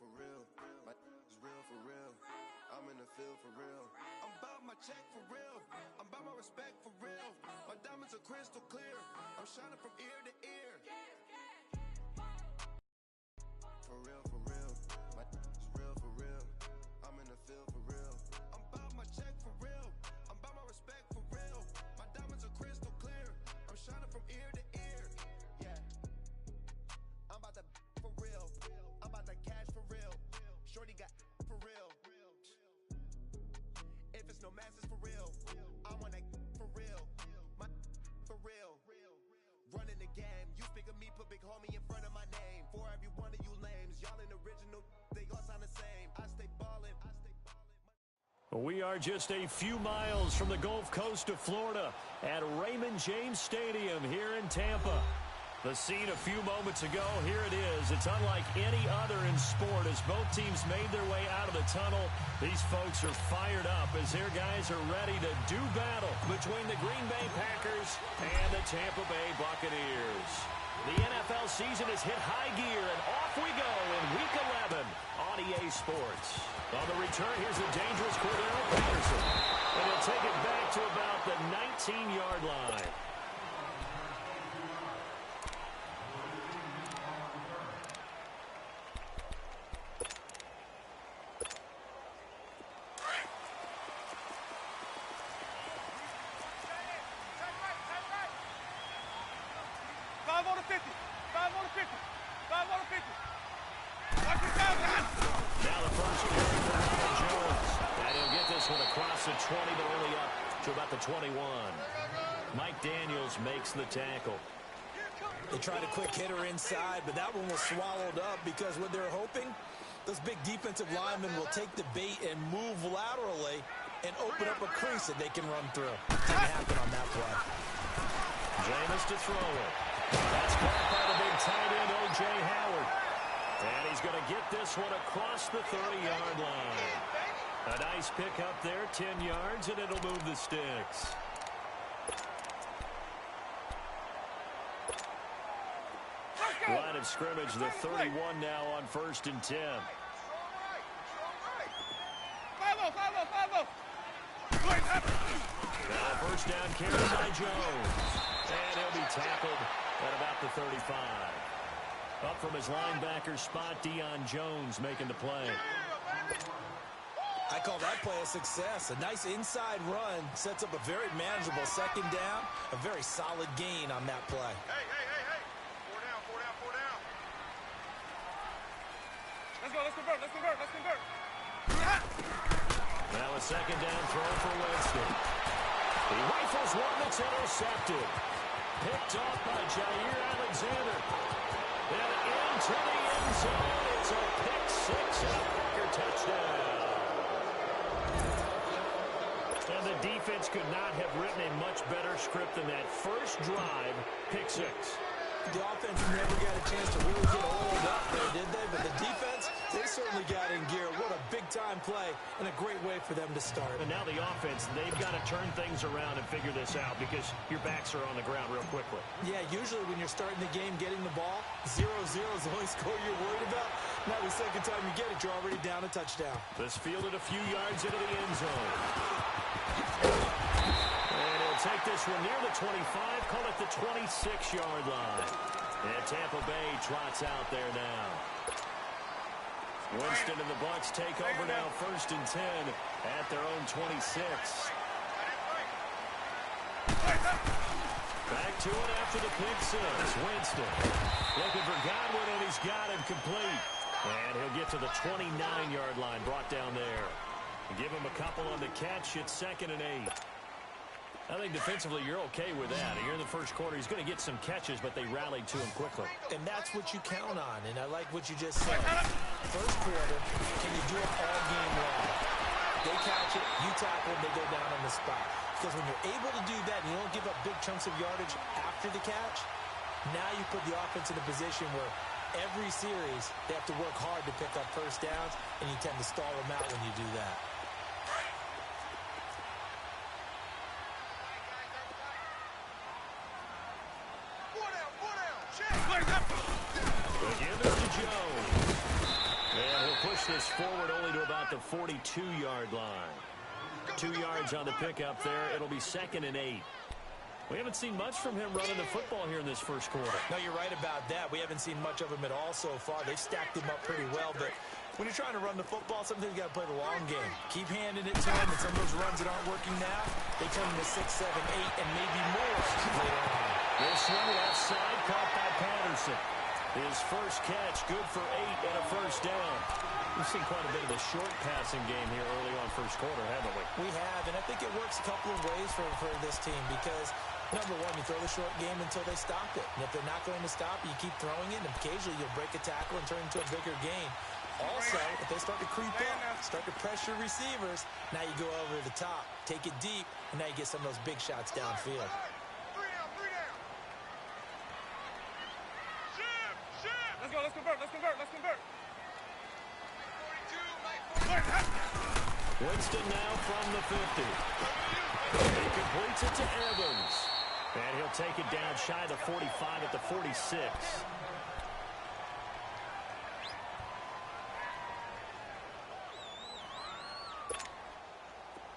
for real. My is real for real. I'm in the field for real. I'm about my check for real. I'm about my respect for real. My diamonds are crystal clear. I'm shining from ear to ear. For real, for real. My is real for real. I'm in the field for real. I'm about my check for real. I'm about my respect for real. My diamonds are crystal clear. I'm shining from ear to ear. Yeah. I'm about to for real. I'm about to cash for real. Shorty got for real. If it's no masses for real, I want that for real. My for real. Running the game. You speak of me, put big homie in front of my name. For every one of you lames, y'all ain't original. They all sound the same. I stay ballin'. We are just a few miles from the Gulf Coast of Florida at Raymond James Stadium here in Tampa. The scene a few moments ago, here it is. It's unlike any other in sport as both teams made their way out of the tunnel. These folks are fired up as their guys are ready to do battle between the Green Bay Packers and the Tampa Bay Buccaneers. The NFL season has hit high gear, and off we go in Week 11 on EA Sports. On the return, here's the dangerous Cordero Patterson. And he'll take it back to about the 19-yard line. Now the first carry for Ronald Jones. And he'll get this one across the 20, but only up to about the 21. Mike Daniels makes the tackle. They tried a quick hitter inside, but that one was swallowed up because what they're hoping, those big defensive linemen will take the bait and move laterally and open up a crease that they can run through. Didn't happen on that play. Jameis to throw it. That's caught by the big tight end, O.J. Howard. And he's going to get this one across the 30-yard line. A nice pick up there, 10 yards, and it'll move the sticks. Line of scrimmage, the 31 now on 1st and 10. Now first down carry by Jones. And he'll be tackled at about the 35. Up from his linebacker spot, Deion Jones making the play. I call that play a success. A nice inside run sets up a very manageable second down. A very solid gain on that play. Hey. 4 down. Let's convert. Now a second down throw for Winston. He rifles one that's intercepted. Picked off by Jair Alexander. And into the end zone. It's a pick six and a Packer touchdown. And the defense could not have written a much better script than that first drive, pick six. The offense never got a chance to really get oiled up there, did they? But the defense, they certainly got in gear. What a big-time play and a great way for them to start. And now the offense, they've got to turn things around and figure this out because your backs are on the ground real quickly. Yeah, usually when you're starting the game, getting the ball, 0-0 is the only score you're worried about. Now the second time you get it, you're already down a touchdown. This fielded a few yards into the end zone. And he'll take this one near the 25, call it the 26-yard line. And Tampa Bay trots out there now. Winston and the Bucks take over now, 1st and 10 at their own 26. Back to it after the pick six. Winston looking for Godwin, and he's got him complete. And he'll get to the 29-yard line, brought down there. Give him a couple on the catch. It's 2nd and 8. I think defensively you're okay with that. Here in the first quarter, he's going to get some catches, but they rallied to him quickly. And that's what you count on, and I like what you just said. First quarter, can you do it all game long? They catch it, you tackle, they go down on the spot. Because when you're able to do that and you don't give up big chunks of yardage after the catch, now you put the offense in a position where every series they have to work hard to pick up first downs, and you tend to stall them out when you do that. Again to Jones. And he'll push this forward only to about the 42-yard line. 2 yards on the pickup there. It'll be 2nd and 8. We haven't seen much from him running the football here in this first quarter. No, you're right about that. We haven't seen much of him at all so far. They've stacked him up pretty well, but when you're trying to run the football, sometimes you got to play the long game. Keep handing it to him, and some of those runs that aren't working now, they turn into 6, 7, 8, and maybe more later on. This one left side caught by Patterson. His first catch, good for 8 and a first down. We've seen quite a bit of the short passing game here early on first quarter, haven't we? We have, and I think it works a couple of ways for this team because, number one, you throw the short game until they stop it. And if they're not going to stop it, you keep throwing it, and occasionally you'll break a tackle and turn it into a bigger gain. Also, if they start to creep up, start to pressure receivers, now you go over the top, take it deep, and now you get some of those big shots downfield. Let's go, let's convert, let's convert, let's convert. Winston now from the 50. He completes it to Evans. And he'll take it down shy of the 45 at the 46.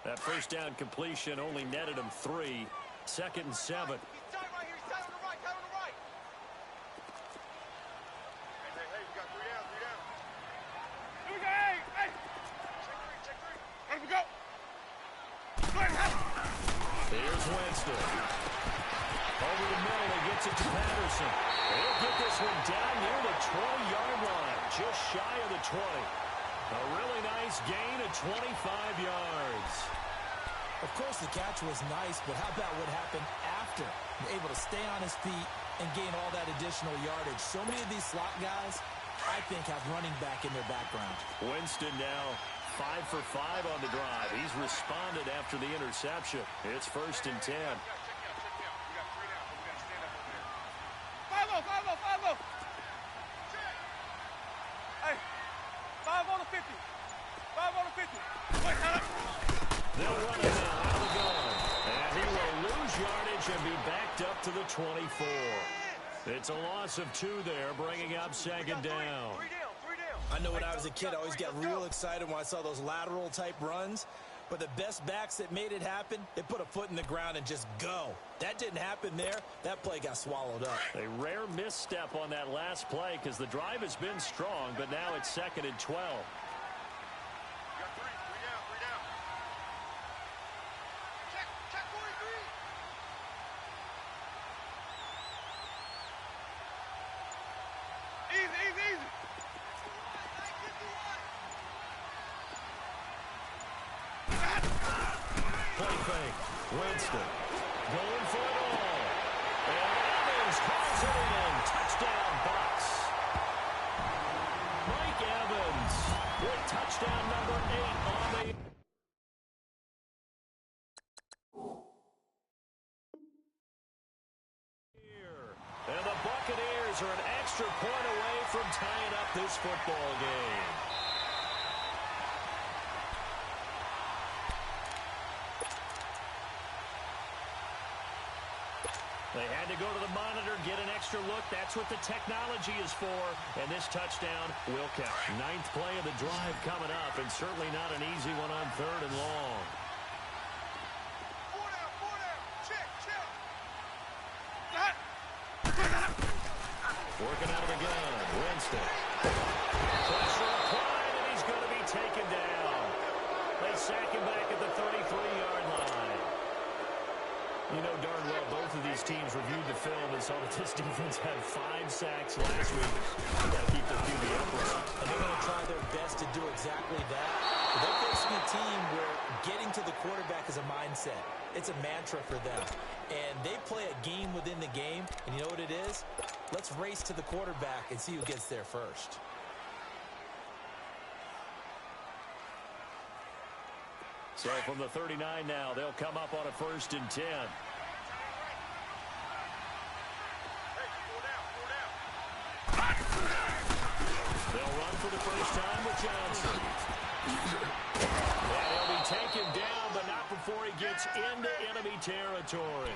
That first down completion only netted him 3. 2nd and 7. Here's Winston. Over the middle, he gets it to Patterson. He'll get this one down near the 20-yard line, just shy of the 20. A really nice gain of 25 yards. Of course, the catch was nice, but how about what happened after? Able to stay on his feet and gain all that additional yardage. So many of these slot guys, I think, have running back in their background. Winston now 5 for 5 on the drive. He's responded after the interception. It's 1st and 10. Hey, 5 on the 50. 5 on the 50. They'll run it now out of the gun. And he will lose yardage and be backed up to the 24. It's a loss of 2 there, bringing up 2nd down. I know when I was a kid, I always got real excited when I saw those lateral-type runs. But the best backs that made it happen, they put a foot in the ground and just go. That didn't happen there. That play got swallowed up. A rare misstep on that last play because the drive has been strong, but now it's 2nd and 12. Winston going for it all. And Evans calls it in. Touchdown, Bucks. Mike Evans with touchdown number 8 on the... And the Buccaneers are an extra point away from tying up this football game. They had to go to the monitor, get an extra look. That's what the technology is for. And this touchdown will count. 9th play of the drive coming up, and certainly not an easy one on 3rd and long. 4 down. Check. Working out of the gun. Winston. Pressure applied, and he's going to be taken down. They sack him back at the 33-yard line. You know darn well both of these teams reviewed the film and saw that this defense had 5 sacks last week. They've got to keep their QB upright. And they're going to try their best to do exactly that. But they're facing a team where getting to the quarterback is a mindset. It's a mantra for them. And they play a game within the game. And you know what it is? Let's race to the quarterback and see who gets there first. So from the 39 now, they'll come up on a 1st and 10. They'll run for the first time with Johnson. And he'll be taken down, but not before he gets into enemy territory.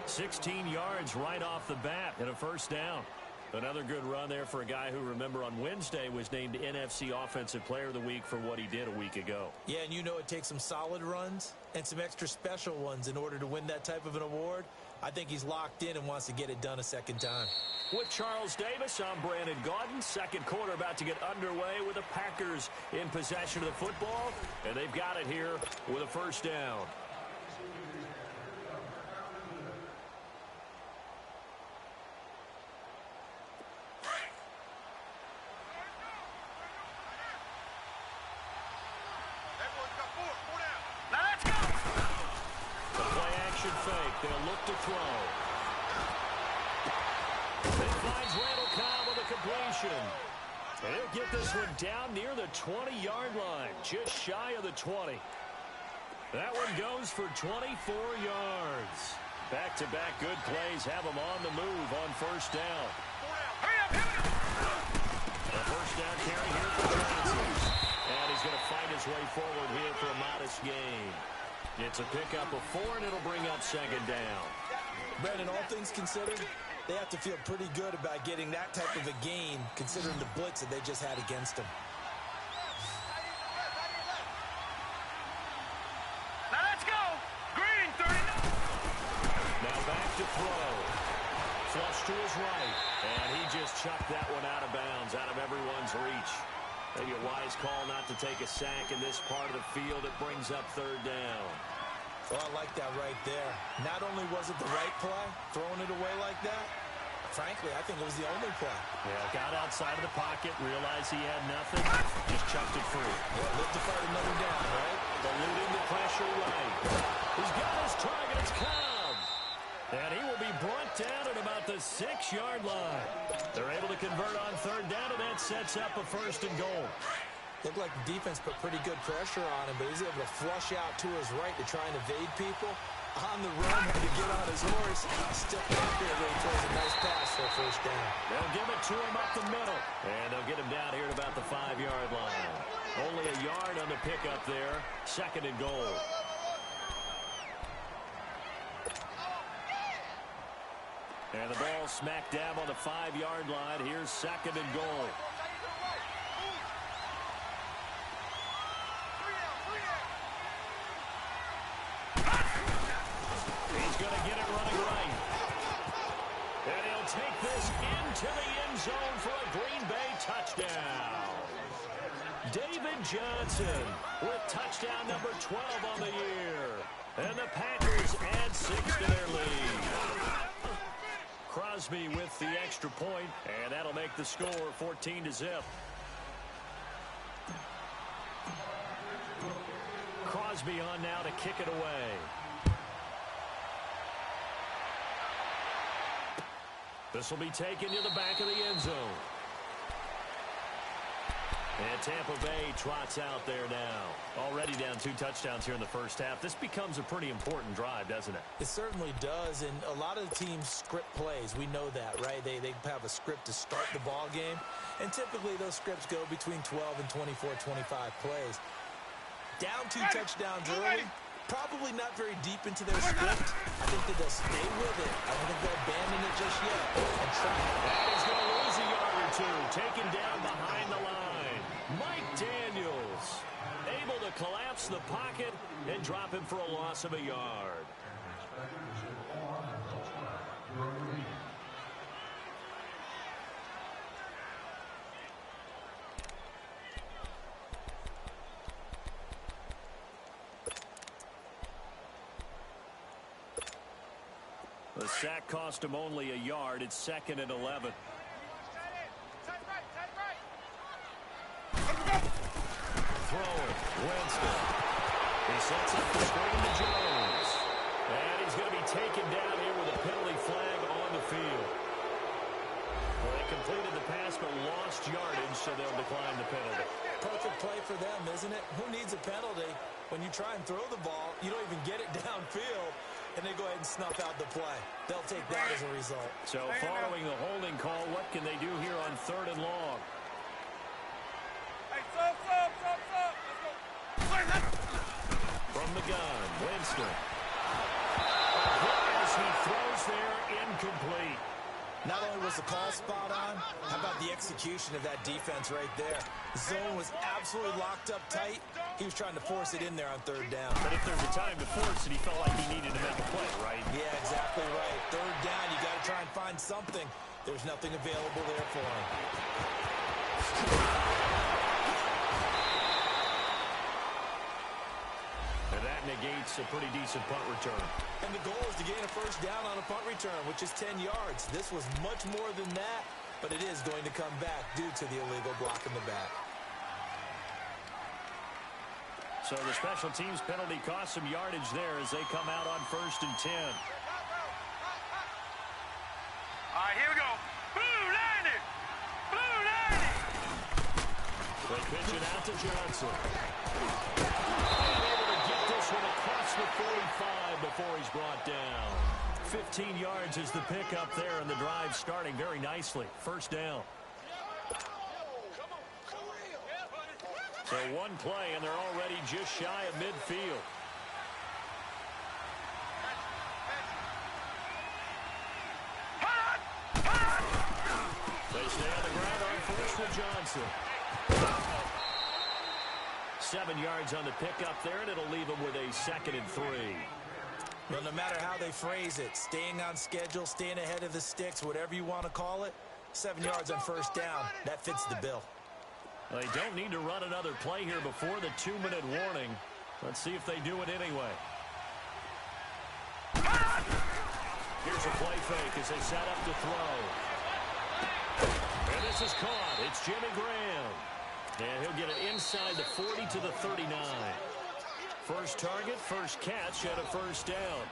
16 yards right off the bat and a 1st down. Another good run there for a guy who, remember, on Wednesday was named NFC Offensive Player of the Week for what he did a week ago. Yeah, and you know it takes some solid runs and some extra special ones in order to win that type of an award. I think he's locked in and wants to get it done a second time. With Charles Davis, I'm Brandon Gaudin. Second quarter about to get underway with the Packers in possession of the football, and they've got it here with a first down. They'll look to throw. It finds Randall Cobb with a completion. And he'll get this one down near the 20-yard line, just shy of the 20. That one goes for 24 yards. Back-to-back good plays have him on the move on first down. A first down carry here for Johnson. And he's going to fight his way forward here for a modest gain. It's a pickup of 4, and it'll bring up second down. Brandon, all things considered, they have to feel pretty good about getting that type of a gain, considering the blitz that they just had against them. Now let's go. Green, 30. Now back to throw. Flush to his right, and he just chucked that one out of bounds, out of everyone's reach. Maybe a wise call not to take a sack in this part of the field. It brings up third down. Well, I like that right there. Not only was it the right play, throwing it away like that, frankly, I think it was the only play. Yeah, got outside of the pocket, realized he had nothing, just chucked it free. Yeah, live to fight another down, right? Eluding the pressure right. He's got his target. It's Cobb. And he will be brought down at about the 6-yard line. They're able to convert on third down, and that sets up a first and goal. Looked like the defense put pretty good pressure on him, but he's able to flush out to his right to try and evade people. On the run, had to get on his horse. Still accurately throws a nice pass for a first down. They'll give it to him up the middle. And they'll get him down here at about the 5-yard line. Only a yard on the pickup there. Second and goal. And the ball smack dab on the 5-yard line. Here's second and goal. He's going to get it running right. And he'll take this into the end zone for a Green Bay touchdown. David Johnson with touchdown number 12 on the year. And the Packers add 6 to their lead. Crosby with the extra point, and that'll make the score 14-0. Crosby on now to kick it away. This will be taken to the back of the end zone. And Tampa Bay trots out there now. Already down 2 touchdowns here in the first half. This becomes a pretty important drive, doesn't it? It certainly does, and a lot of the teams script plays. We know that, right? They have a script to start the ball game, and typically those scripts go between 12 and 24, 25 plays. Down 2 touchdowns early, probably not very deep into their script. I think that they'll stay with it. I don't think they'll abandon it just yet. And try. That is going to lose a yard or 2. Taken down behind the line. Mike Daniels able to collapse the pocket and drop him for a loss of a yard. The sack cost him only a yard. It's second and 11. Throwing, Winston. He sets up the screen to Jones. And he's going to be taken down here with a penalty flag on the field. Well, they completed the pass but lost yardage, so they'll decline the penalty. Perfect play for them, isn't it? Who needs a penalty? When you try and throw the ball, you don't even get it downfield, and they go ahead and snuff out the play. They'll take that as a result. So following the holding call, what can they do here on third and long? Hey, sub. Let's go. From the gun, Winston. As he throws there, incomplete. Not only was the call spot on, how about the execution of that defense right there? The zone was absolutely locked up tight. He was trying to force it in there on third down. But if there's a time to force it, he felt like he needed to make a play, right? Yeah, exactly right. Third down, you got to try and find something. There's nothing available there for him. And that negates a pretty decent punt return. And the goal is to gain a first down on a punt return, which is 10 yards. This was much more than that, but it is going to come back due to the illegal block in the back. So the special teams penalty cost some yardage there as they come out on 1st and 10. All right, here we go. Blue 90! Blue 90! They pitch it out to Johnson. And able to get this one across the 45 before he's brought down. 15 yards is the pickup there, and the drive starting very nicely. First down. So one play, and they're already just shy of midfield. They stay on the ground on first for Johnson. 7 yards on the pickup there, and it'll leave them with a 2nd and 3. Well, no matter how they phrase it, staying on schedule, staying ahead of the sticks, whatever you want to call it, 7 yards on first down, that fits the bill. They don't need to run another play here before the 2-minute warning. Let's see if they do it anyway. Here's a play fake as they set up to throw. And this is caught. It's Jimmy Graham. And he'll get it inside the 40 to the 39. First target, first catch, and a first down.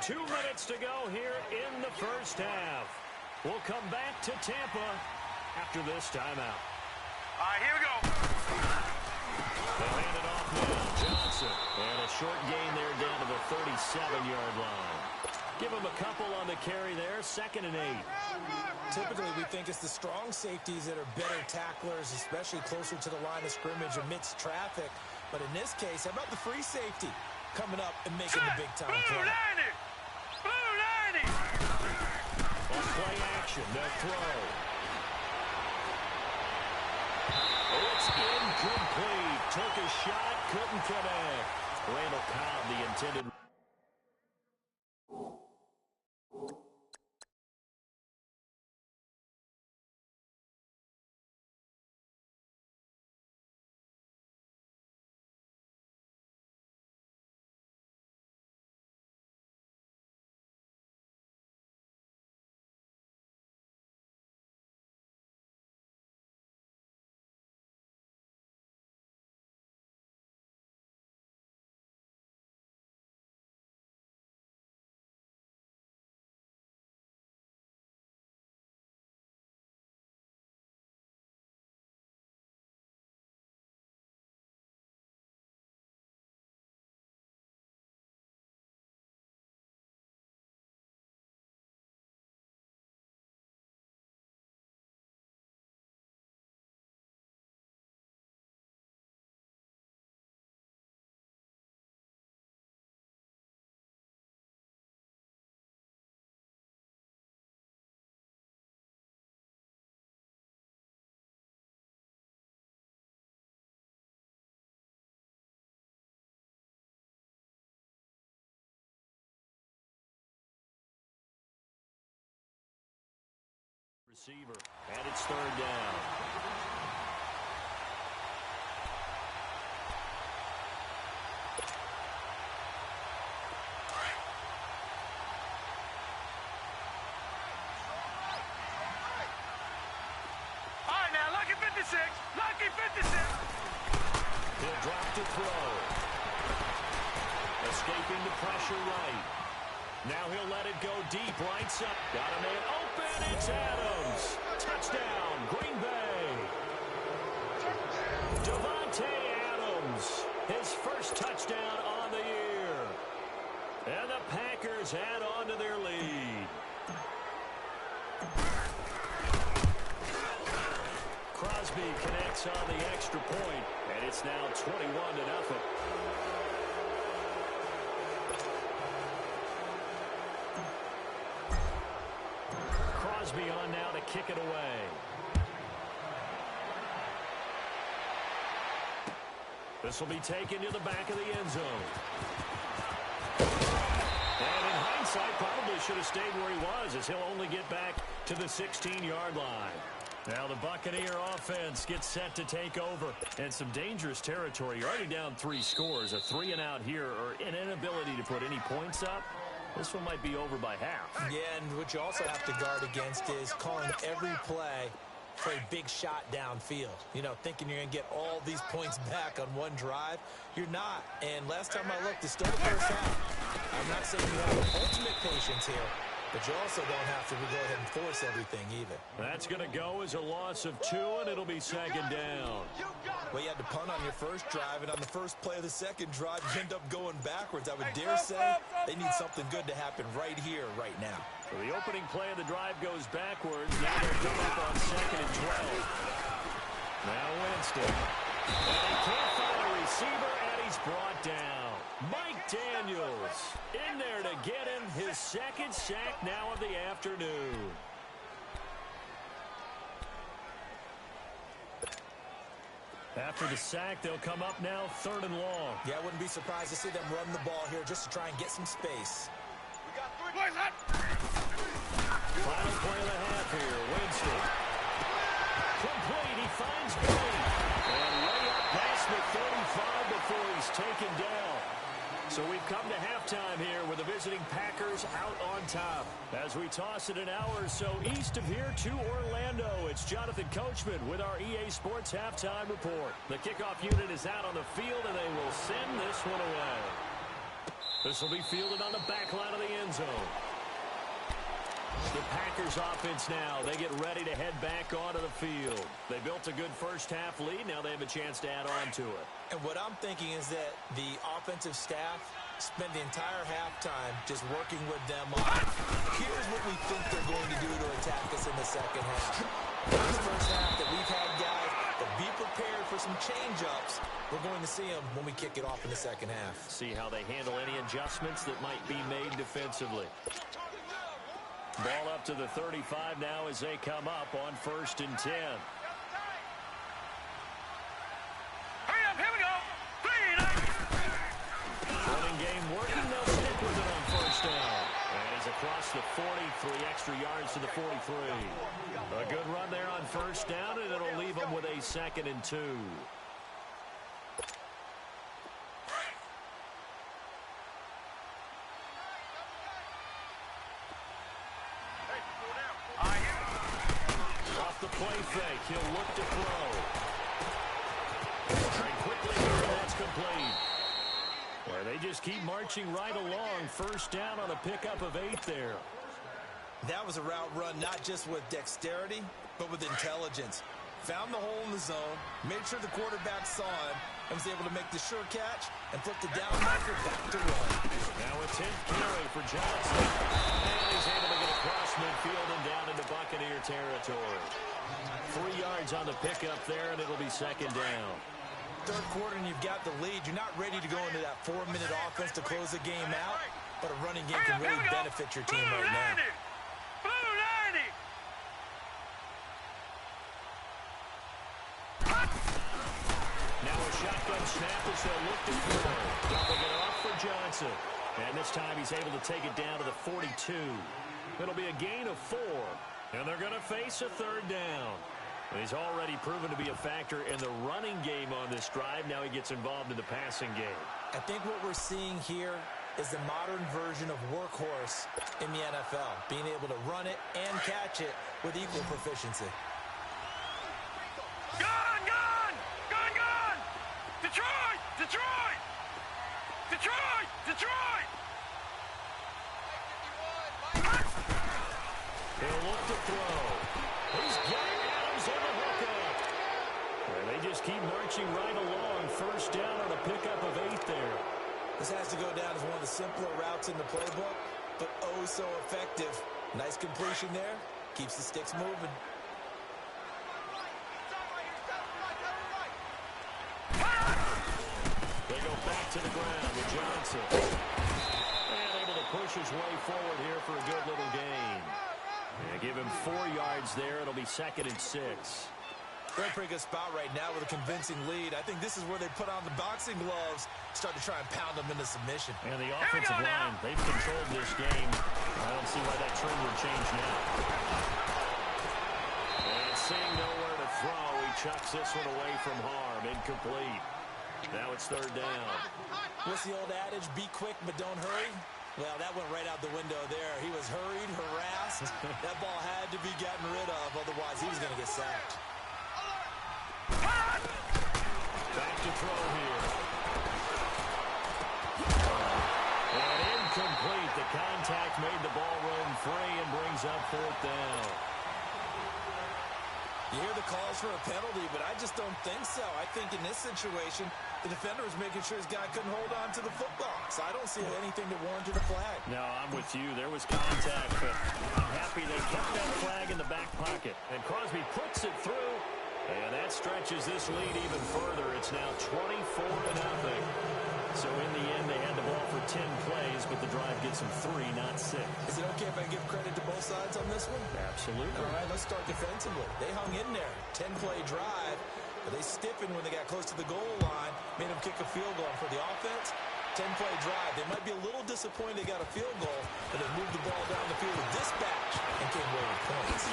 2 minutes to go here in the first half. We'll come back to Tampa after this timeout. All right, here we go. They'll hand it off now. Johnson. And a short gain there down to the 37-yard line. Give him a couple on the carry there. 2nd and 8. Typically, we think it's the strong safeties that are better tacklers, especially closer to the line of scrimmage amidst traffic. But in this case, how about the free safety coming up and making the big-time play? Blue 90! On play action, they'll throw. It's incomplete. Took a shot, couldn't connect. Randall Cobb, the intended. Receiver, and it's 3rd down. All right, now, lucky 56. Lucky 56. He'll drop to throw. Escaping the pressure right. Now he'll let it go deep, right side. Got a man open, it's Adams. Touchdown, Green Bay. Devontae Adams, his first touchdown on the year. And the Packers add on to their lead. Crosby connects on the extra point, and it's now 21-0. Crosby on now to kick it away. This will be taken to the back of the end zone. And in hindsight, probably should have stayed where he was, as he'll only get back to the 16-yard line. Now the Buccaneer offense gets set to take over. And some dangerous territory. You're already down 3 scores. A 3-and-out here, or an inability to put any points up. This one might be over by half. Yeah, and what you also have to guard against is calling every play for a big shot downfield. You know, thinking you're going to get all these points back on one drive. You're not. And last time I looked, it's still the first half. I'm not saying you have ultimate patience here, but you also don't have to go ahead and force everything either. That's going to go as a loss of 2, and it'll be second down. Well, you had to punt on your first drive, and on the first play of the second drive, you end up going backwards. I would dare say they need something good to happen right here, right now. So the opening play of the drive goes backwards. Now they'll come up on 2nd and 12. Now Winston. And he can't find a receiver, and he's brought down. Mike Daniels in there to get him his 2nd sack now of the afternoon. After the sack, they'll come up now 3rd and long. Yeah, I wouldn't be surprised to see them run the ball here just to try and get some space. We got 3 plays up. Final play of the half here. Winston. Complete. He finds Green. And way up past the 35 before he's taken down. So we've come to halftime here with the visiting Packers out on top. As we toss it an hour or so east of here to Orlando, it's Jonathan Coachman with our EA Sports Halftime Report. The kickoff unit is out on the field, and they will send this one away. This will be fielded on the back line of the end zone. The Packers offense now, they get ready to head back onto the field. They built a good first half lead. Now they have a chance to add on to it. And what I'm thinking is that the offensive staff spend the entire halftime just working with them on, here's what we think they're going to do to attack us in the second half. This first half that we've had, guys, but be prepared for some change-ups. We're going to see them when we kick it off in the second half. See how they handle any adjustments that might be made defensively. Ball up to the 35 now as they come up on 1st and 10. Hurry up, here we go. 3 Running game working. They'll stick with it on 1st down. And he's across the 40, 3 extra yards to the 43. A good run there on 1st down, and it'll leave them with a 2nd and 2. Off the play fake, he'll look to throw. And quickly here, that's complete. Well, they just keep marching right along. 1st down on a pickup of 8 there. That was a route run not just with dexterity, but with intelligence. Found the hole in the zone, made sure the quarterback saw him, and was able to make the sure catch and flip the down marker back to run. Now a 10th carry for Johnson. And he's able to get across midfield and down into Buccaneer territory. 3 yards on the pickup there, and it'll be 2nd down. Third quarter, and you've got the lead. You're not ready to go into that 4-minute offense to close the game out, but a running game can really benefit your team right now. Blue 90. Now a shotgun snap as they'll look to throw. Dropping it off for Johnson. And this time he's able to take it down to the 42. It'll be a gain of 4. And they're going to face a 3rd down. He's already proven to be a factor in the running game on this drive. Now he gets involved in the passing game. I think what we're seeing here is the modern version of workhorse in the NFL, being able to run it and catch it with equal proficiency. Gun, gun! Gun, gun! Detroit! Detroit! Detroit! Detroit! He'll look to throw. He's got Adams on the hookup. And they just keep marching right along. 1st down on a pickup of 8 there. This has to go down as one of the simpler routes in the playbook, but oh so effective. Nice completion there. Keeps the sticks moving. They go back to the ground with Johnson. And able to push his way forward here for a good little gain. And They give him 4 yards there. It'll be 2nd and 6. They're in a pretty good spot right now with a convincing lead. I think this is where they put on the boxing gloves, start to try and pound them into submission. And the offensive line, they've controlled this game. I don't see why that trend would change now. And seeing nowhere to throw, he chucks this one away from harm. Incomplete. Now it's 3rd down. What's the old adage? Be quick, but don't hurry. Well, that went right out the window there. He was hurried, harassed. That ball had to be gotten rid of, otherwise he was going to get sacked. Back to throw here. And incomplete. The contact made the ball run free and brings up 4th down. You hear the calls for a penalty, but I just don't think so. I think in this situation, the defender was making sure his guy couldn't hold on to the football. So I don't see anything that warranted a flag. No, I'm with you. There was contact, but I'm happy they kept that flag in the back pocket. And Crosby puts it through, and that stretches this lead even further. It's now 24-0. So in the end, they had the ball for 10 plays, but the drive gets them 3, not 6. Is it okay if I give credit to both sides on this one? Absolutely. All right, let's start defensively. They hung in there. 10-play drive, but they stiffened when they got close to the goal line, made them kick a field goal. For the offense, 10-play drive. They might be a little disappointed they got a field goal, but they moved the ball down the field with dispatch and came away with points.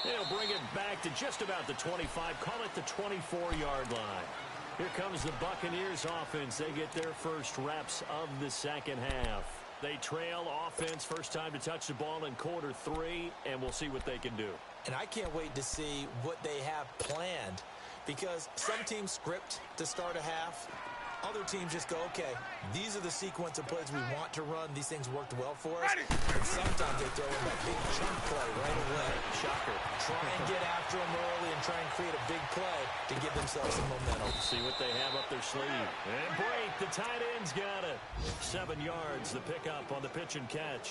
They'll bring it back to just about the 25. Call it the 24-yard line. Here comes the Buccaneers offense. They get their first reps of the 2nd half. They trail offense, first time to touch the ball in quarter 3, and we'll see what they can do. And I can't wait to see what they have planned, because some teams script to start a half. Other teams just go, okay, these are the sequence of plays we want to run. These things worked well for us. And sometimes they throw in that big chunk play right away. Shocker. Try and get after them early and try and create a big play to give themselves some momentum. See what they have up their sleeve. And break. The tight end's got it. 7 yards, the pickup on the pitch and catch.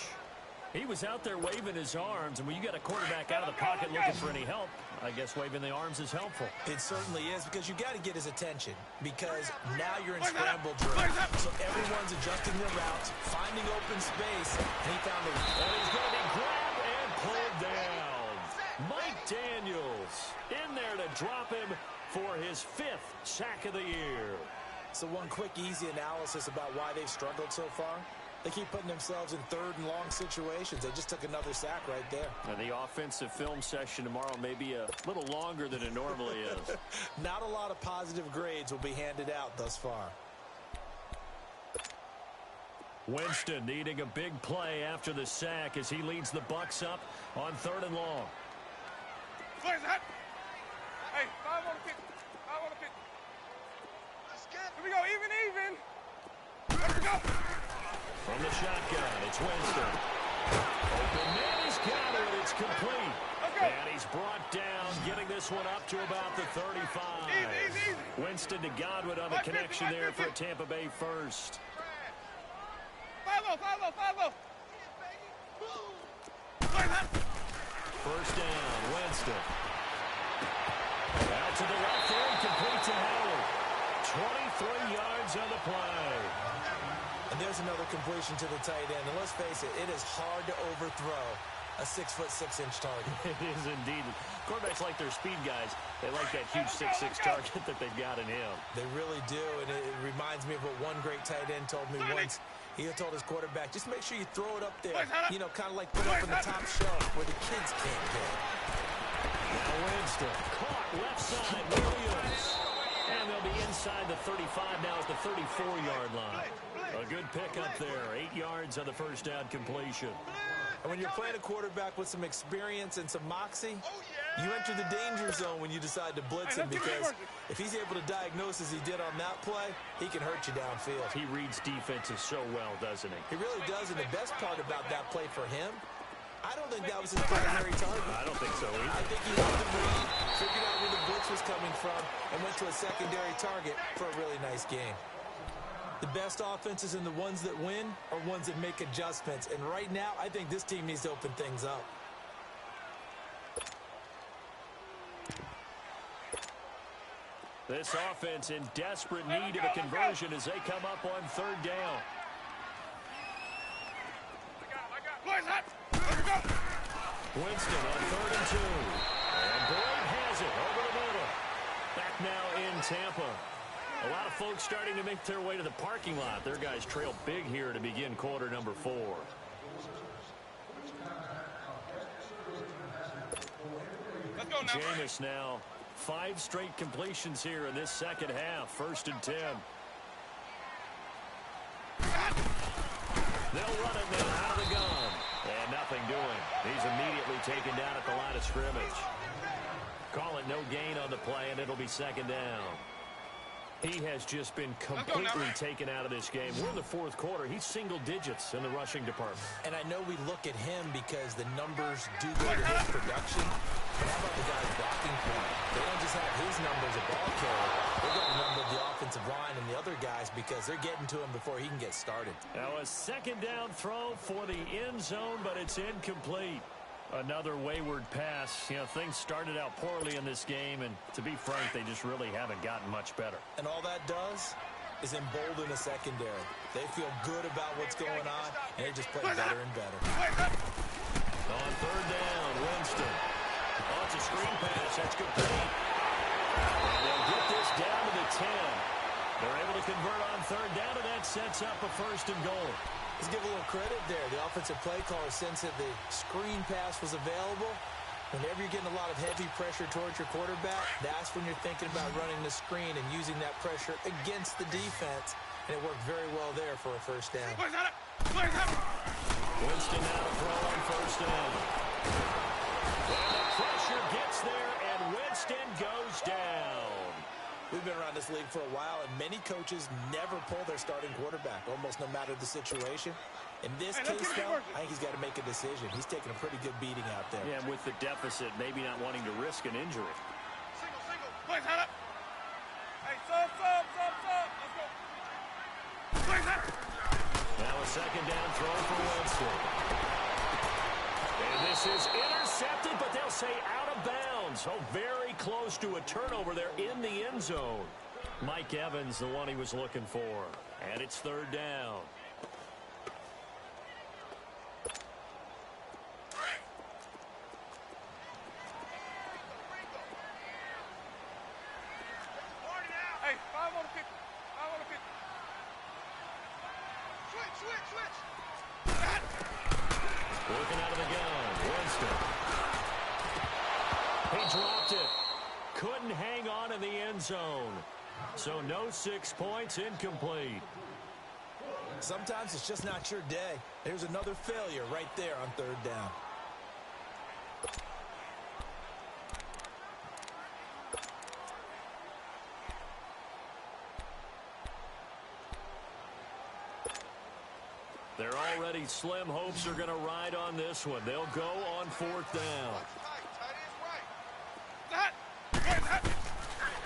He was out there waving his arms, and when you got a quarterback out of the pocket looking for any help, I guess waving the arms is helpful. It certainly is, because you got to get his attention, because now you're in scramble drill. So everyone's adjusting their routes, finding open space, and he found the... And he's going to be grabbed and pulled down. Mike Daniels in there to drop him for his 5th sack of the year. So one quick, easy analysis about why they've struggled so far. They keep putting themselves in 3rd and long situations. They just took another sack right there. And the offensive film session tomorrow may be a little longer than it normally is. Not a lot of positive grades will be handed out thus far. Winston needing a big play after the sack as he leads the Bucks up on 3rd and long. Hey, 5 on the kick. 5 on the kick. Here we go, even. Let's go. From the shotgun, it's Winston. Open man, he's got it. It's complete. And he's brought down, getting this one up to about the 35. Easy. Winston to Godwin on the connection there for a Tampa Bay first. 5-0. First down, Winston. Out to the left there, complete to Howard. 23 yards on the play. And there's another completion to the tight end. And let's face it, it is hard to overthrow a 6'6" target. It is indeed. Quarterbacks like their speed guys. They like that huge 6'6" target that they've got in him. They really do, and it reminds me of what one great tight end told me once. He told his quarterback, just make sure you throw it up there, you know, kind of like put it up on the top shelf where the kids can't get it. Now Winston caught left side, Williams. And they'll be inside the 35 now at the 34-yard line. A good pickup there. 8 yards on the first down completion. And when you're playing a quarterback with some experience and some moxie, you enter the danger zone when you decide to blitz him, because if he's able to diagnose as he did on that play, he can hurt you downfield. He reads defenses so well, doesn't he? He really does, and the best part about that play for him, I don't think that was his primary target. I don't think so either. I think he looked at read, figured out where the blitz was coming from, and went to a secondary target for a really nice game. The best offenses and the ones that win are ones that make adjustments. And right now, I think this team needs to open things up. This offense in desperate need of a conversion as they come up on 3rd down. I Winston on 3rd and 2. And Boyd has it over the middle. Back now in Tampa. A lot of folks starting to make their way to the parking lot. Their guys trail big here to begin quarter number 4. Let's go now. Jameis now. 5 straight completions here in this second half. 1st and 10. They'll run it now out of the gun. And nothing doing. He's immediately taken down at the line of scrimmage. Call it no gain on the play, and it'll be 2nd down. He has just been completely taken out of this game. We're in the 4th quarter. He's single digits in the rushing department. And I know we look at him because the numbers do go to his production. But how about the guy's blocking point? They don't just have his numbers of ball carrier. They got the number of the offensive line and the other guys because they're getting to him before he can get started. Now a 2nd down throw for the end zone, but it's incomplete. Another wayward pass. You know, things started out poorly in this game, and to be frank, they just really haven't gotten much better. And all that does is embolden the secondary. They feel good about what's going on, and they just play better and better. On 3rd down, Winston. Oh, it's a screen pass. That's good. And they'll get this down to the 10. They're able to convert on 3rd down, and that sets up a 1st and goal. Let's give a little credit there. The offensive play caller sense that the screen pass was available. Whenever you're getting a lot of heavy pressure towards your quarterback, that's when you're thinking about running the screen and using that pressure against the defense. And it worked very well there for a 1st down. Winston now to throw on 1st down. And the pressure gets there, and Winston goes down. We've been around this league for a while, and many coaches never pull their starting quarterback, almost no matter the situation. In this case, though, I think he's got to make a decision. He's taking a pretty good beating out there. Yeah, and with the deficit, maybe not wanting to risk an injury. Single. Please, hand up. Hey, sub. Let's go. Please, hand up. Now a 2nd down throw for Winston. And this is intercepted, but they'll say out of bounds. Oh, very close to a turnover there in the end zone. Mike Evans, the one he was looking for. And it's 3rd down. Hey, 5 on the 50. 5 on the 50. Switch. Working out of the gun, Winston. He dropped it. Couldn't hang on in the end zone. So no 6 points, incomplete. Sometimes it's just not your day. There's another failure right there on 3rd down. They're already slim hopes are going to ride on this one. They'll go on 4th down.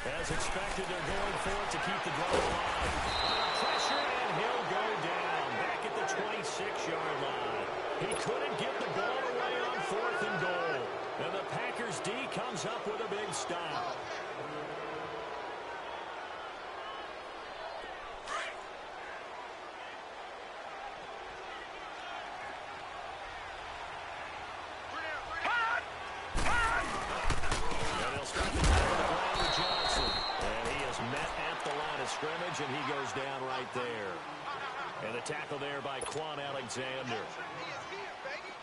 As expected, they're going for it to keep the drive alive. Under pressure, and he'll go down back at the 26-yard line. He couldn't get the ball away on 4th and goal. And the Packers D comes up with a big stop. Scrimmage, and he goes down right there. And the tackle there by Quan Alexander.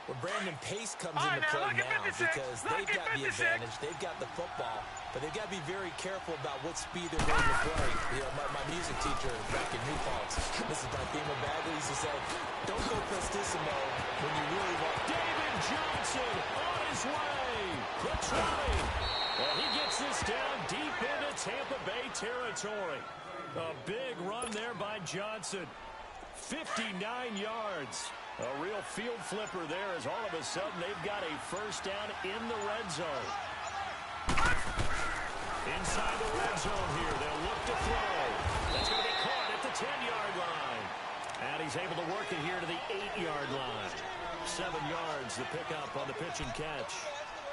Well, Brandon Pace comes into play now because they've got the advantage. They've got the football, but they've got to be very careful about what speed they're going to play. You know, my music teacher back in New Paltz, Mrs. Dima Bagley, used to say, don't go prestissimo when you really want. David Johnson on his way. The try. And he gets this down deep into Tampa Bay territory. A big run there by Johnson. 59 yards. A real field flipper there as all of a sudden they've got a 1st down in the red zone. Inside the red zone here. They'll look to throw. That's going to be caught at the 10-yard line. And he's able to work it here to the 8-yard line. 7 yards the pickup on the pitch and catch.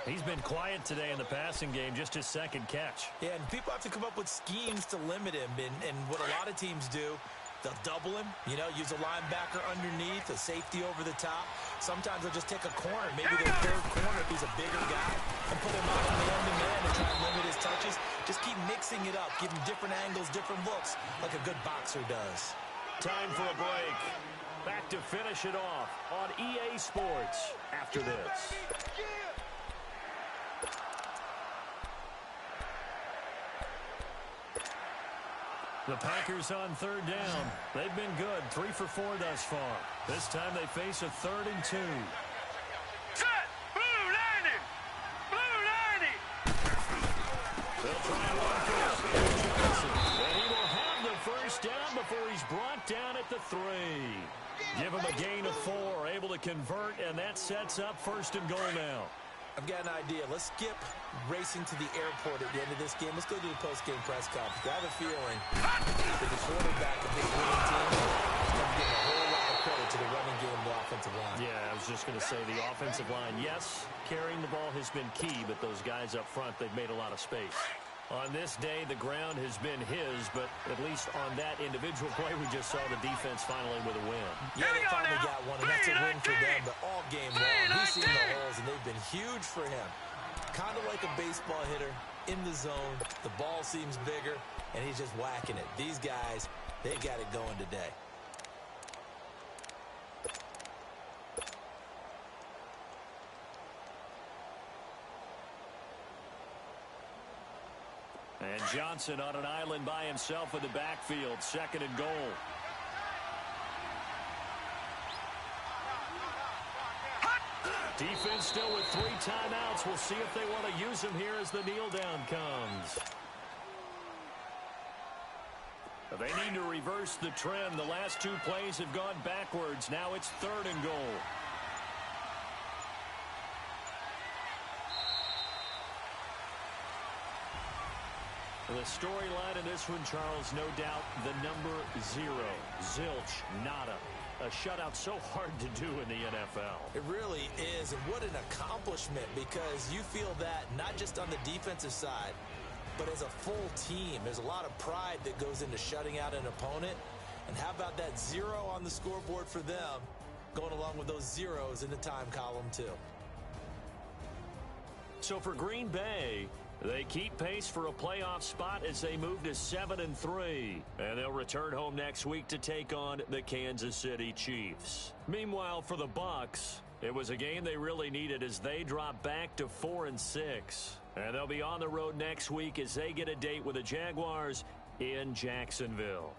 He's been quiet today in the passing game, just his 2nd catch. Yeah, and people have to come up with schemes to limit him. And what a lot of teams do They'll double him, use a linebacker underneath, a safety over the top. Sometimes they'll just take a corner, maybe their third corner if he's a bigger guy, and put him on man-to-man and try and limit his touches. Just keep mixing it up, give him different angles, different looks, like a good boxer does. Time for a break. Back to finish it off on EA Sports after this. The Packers on third down. They've been good, 3 for 4 thus far. This time they face a 3rd and 2. Set! Blue 90! Blue 90! They'll try and run first. Johnson. And he will have the first down before he's brought down at the 3. Give him a gain of 4, able to convert, and that sets up 1st and goal now. I've got an idea. Let's skip racing to the airport at the end of this game. Let's go to the post-game press conference. I have a feeling that the quarterback of this winning team is going to give a whole lot of credit to the running game and the offensive line. Yeah, I was just going to say the offensive line, yes, carrying the ball has been key, but those guys up front, they've made a lot of space. On this day, the ground has been his, but at least on that individual play, we just saw the defense finally with a win. Yeah, they finally got one, and that's a win for them, but all game long, he's seen the holes, and they've been huge for him. Kind of like a baseball hitter, in the zone, the ball seems bigger, and he's just whacking it. These guys, they got it going today. And Johnson on an island by himself in the backfield, 2nd and goal. Defense still with 3 timeouts. We'll see if they want to use them here as the kneel down comes. They need to reverse the trend. The last 2 plays have gone backwards. Now it's 3rd and goal. The storyline in this one, Charles, no doubt the number 0. Zilch, nada. A shutout so hard to do in the NFL. It really is, and what an accomplishment, because you feel that not just on the defensive side, but as a full team. There's a lot of pride that goes into shutting out an opponent. And how about that 0 on the scoreboard for them, going along with those zeros in the time column too. So for Green Bay, they keep pace for a playoff spot as they move to 7-3. And they'll return home next week to take on the Kansas City Chiefs. Meanwhile, for the Bucks, it was a game they really needed as they drop back to 4-6. And they'll be on the road next week as they get a date with the Jaguars in Jacksonville.